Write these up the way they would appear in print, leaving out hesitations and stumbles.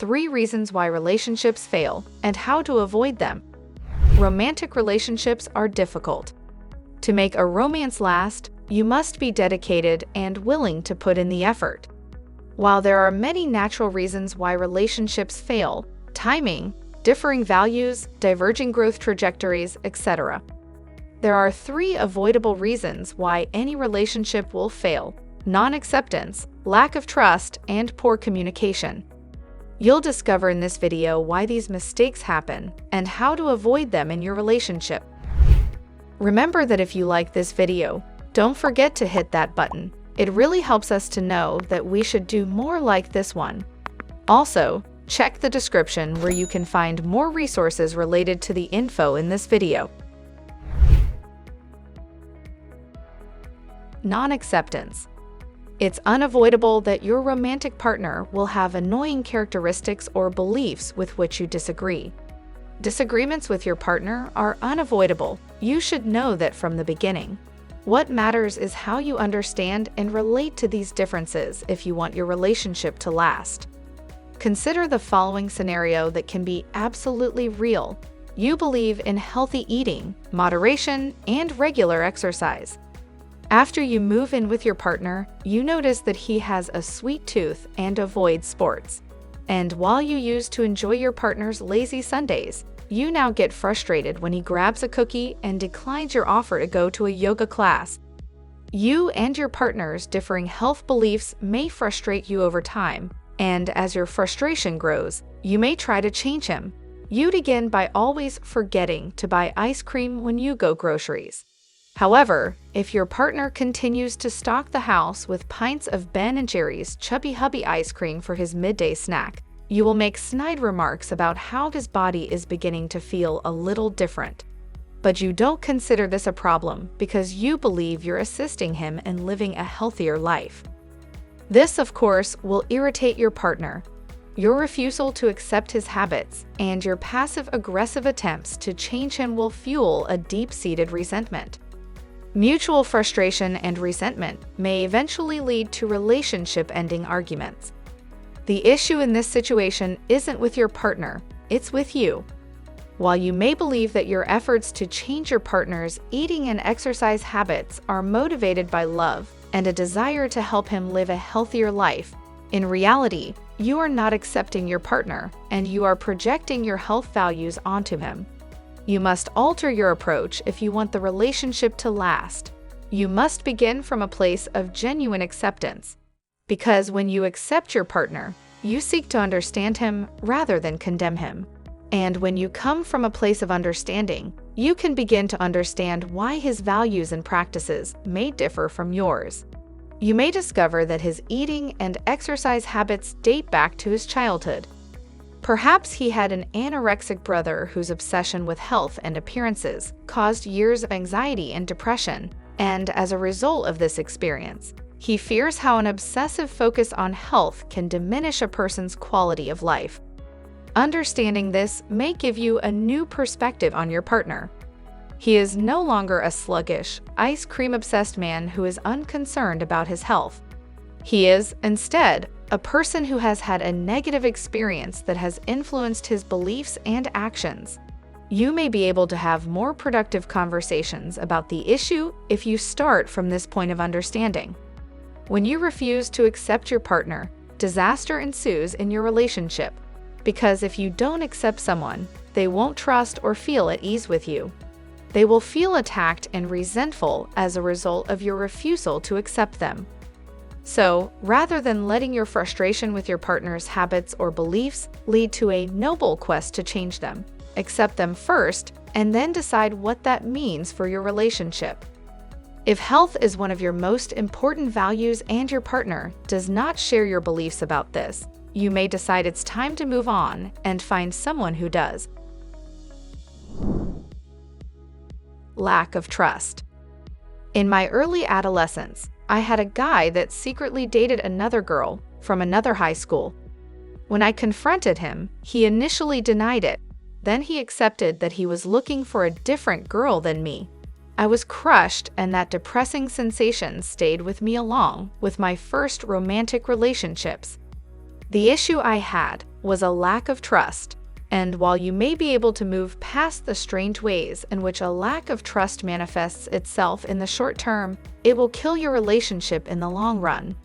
3 reasons why relationships fail and how to avoid them. Romantic relationships are difficult. To make a romance last, you must be dedicated and willing to put in the effort. While there are many natural reasons why relationships fail, timing, differing values, diverging growth trajectories, etc., there are 3 avoidable reasons why any relationship will fail: non-acceptance, lack of trust, and poor communication. You'll discover in this video why these mistakes happen and how to avoid them in your relationship. Remember that if you like this video, don't forget to hit that button. It really helps us to know that we should do more like this one. Also, check the description where you can find more resources related to the info in this video. Non-acceptance. It's unavoidable that your romantic partner will have annoying characteristics or beliefs with which you disagree. Disagreements with your partner are unavoidable. You should know that from the beginning. What matters is how you understand and relate to these differences if you want your relationship to last. Consider the following scenario that can be absolutely real. You believe in healthy eating, moderation, and regular exercise. After you move in with your partner, you notice that he has a sweet tooth and avoids sports. And while you used to enjoy your partner's lazy Sundays, you now get frustrated when he grabs a cookie and declines your offer to go to a yoga class. You and your partner's differing health beliefs may frustrate you over time, and as your frustration grows, you may try to change him. You begin by always forgetting to buy ice cream when you go groceries. However, if your partner continues to stock the house with pints of Ben & Jerry's Chubby Hubby ice cream for his midday snack, you will make snide remarks about how his body is beginning to feel a little different. But you don't consider this a problem because you believe you're assisting him in living a healthier life. This, of course, will irritate your partner. Your refusal to accept his habits and your passive-aggressive attempts to change him will fuel a deep-seated resentment. Mutual frustration and resentment may eventually lead to relationship-ending arguments. The issue in this situation isn't with your partner, it's with you. While you may believe that your efforts to change your partner's eating and exercise habits are motivated by love and a desire to help him live a healthier life, in reality, you are not accepting your partner and you are projecting your health values onto him. You must alter your approach if you want the relationship to last. You must begin from a place of genuine acceptance. Because when you accept your partner, you seek to understand him rather than condemn him. And when you come from a place of understanding, you can begin to understand why his values and practices may differ from yours. You may discover that his eating and exercise habits date back to his childhood. Perhaps he had an anorexic brother whose obsession with health and appearances caused years of anxiety and depression, and as a result of this experience, he fears how an obsessive focus on health can diminish a person's quality of life. Understanding this may give you a new perspective on your partner. He is no longer a sluggish, ice cream-obsessed man who is unconcerned about his health. He is, instead, a person who has had a negative experience that has influenced his beliefs and actions. You may be able to have more productive conversations about the issue if you start from this point of understanding. When you refuse to accept your partner, disaster ensues in your relationship. Because if you don't accept someone, they won't trust or feel at ease with you. They will feel attacked and resentful as a result of your refusal to accept them. So, rather than letting your frustration with your partner's habits or beliefs lead to a noble quest to change them, accept them first and then decide what that means for your relationship. If health is one of your most important values and your partner does not share your beliefs about this, you may decide it's time to move on and find someone who does. Lack of trust. In my early adolescence, I had a guy that secretly dated another girl from another high school. When I confronted him, he initially denied it. Then he accepted that he was looking for a different girl than me. I was crushed, and that depressing sensation stayed with me along with my first romantic relationships. The issue I had was a lack of trust. And while you may be able to move past the strange ways in which a lack of trust manifests itself in the short term, it will kill your relationship in the long run.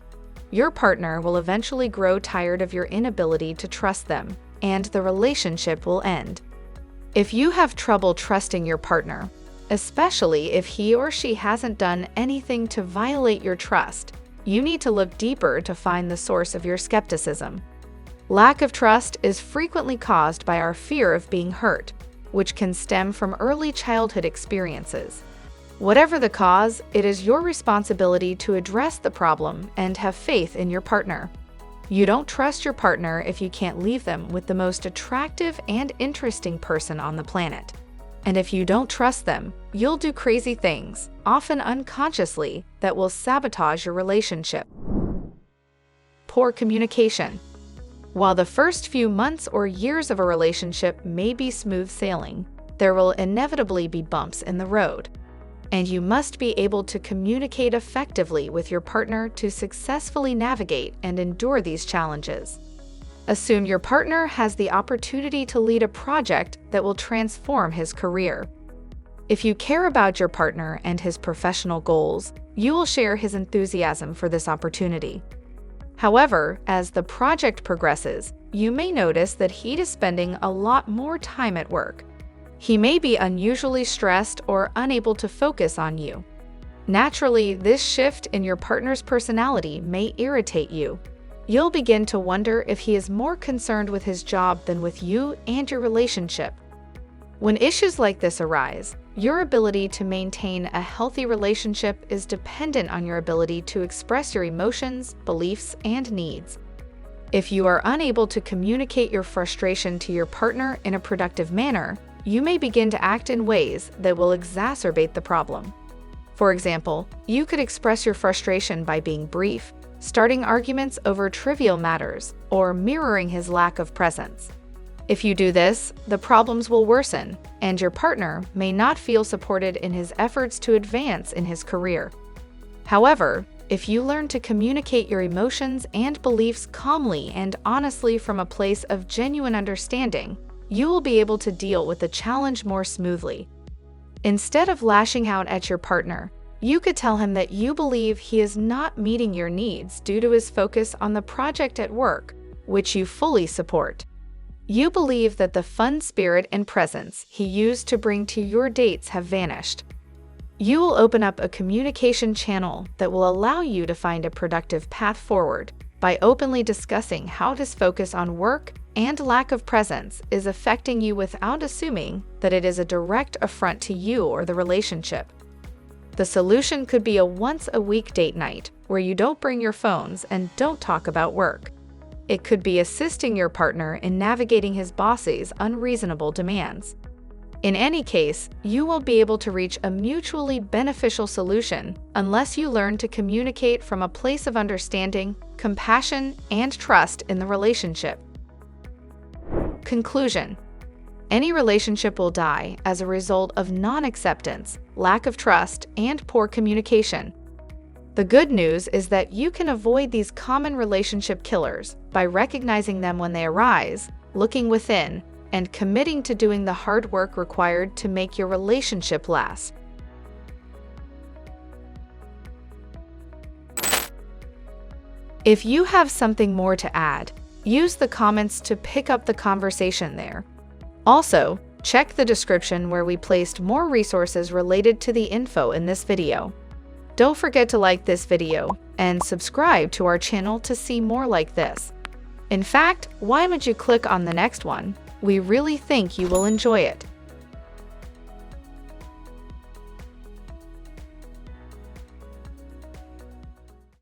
Your partner will eventually grow tired of your inability to trust them, and the relationship will end. If you have trouble trusting your partner, especially if he or she hasn't done anything to violate your trust, you need to look deeper to find the source of your skepticism. Lack of trust is frequently caused by our fear of being hurt, which can stem from early childhood experiences. Whatever the cause, it is your responsibility to address the problem and have faith in your partner. You don't trust your partner if you can't leave them with the most attractive and interesting person on the planet. And if you don't trust them, you'll do crazy things, often unconsciously, that will sabotage your relationship. Poor communication. While the first few months or years of a relationship may be smooth sailing, there will inevitably be bumps in the road. And you must be able to communicate effectively with your partner to successfully navigate and endure these challenges. Assume your partner has the opportunity to lead a project that will transform his career. If you care about your partner and his professional goals, you will share his enthusiasm for this opportunity. However, as the project progresses, you may notice that he is spending a lot more time at work. He may be unusually stressed or unable to focus on you. Naturally, this shift in your partner's personality may irritate you. You'll begin to wonder if he is more concerned with his job than with you and your relationship. When issues like this arise, your ability to maintain a healthy relationship is dependent on your ability to express your emotions, beliefs, and needs. If you are unable to communicate your frustration to your partner in a productive manner, you may begin to act in ways that will exacerbate the problem. For example, you could express your frustration by being brief, starting arguments over trivial matters, or mirroring his lack of presence. If you do this, the problems will worsen, and your partner may not feel supported in his efforts to advance in his career. However, if you learn to communicate your emotions and beliefs calmly and honestly from a place of genuine understanding, you will be able to deal with the challenge more smoothly. Instead of lashing out at your partner, you could tell him that you believe he is not meeting your needs due to his focus on the project at work, which you fully support. You believe that the fun spirit and presence he used to bring to your dates have vanished. You will open up a communication channel that will allow you to find a productive path forward by openly discussing how his focus on work and lack of presence is affecting you without assuming that it is a direct affront to you or the relationship. The solution could be a once-a-week date night where you don't bring your phones and don't talk about work. It could be assisting your partner in navigating his boss's unreasonable demands. In any case, you won't be able to reach a mutually beneficial solution unless you learn to communicate from a place of understanding, compassion, and trust in the relationship. Conclusion: any relationship will die as a result of non-acceptance, lack of trust, and poor communication. The good news is that you can avoid these common relationship killers by recognizing them when they arise, looking within, and committing to doing the hard work required to make your relationship last. If you have something more to add, use the comments to pick up the conversation there. Also, check the description where we placed more resources related to the info in this video. Don't forget to like this video and subscribe to our channel to see more like this. In fact, why don't you click on the next one? We really think you will enjoy it.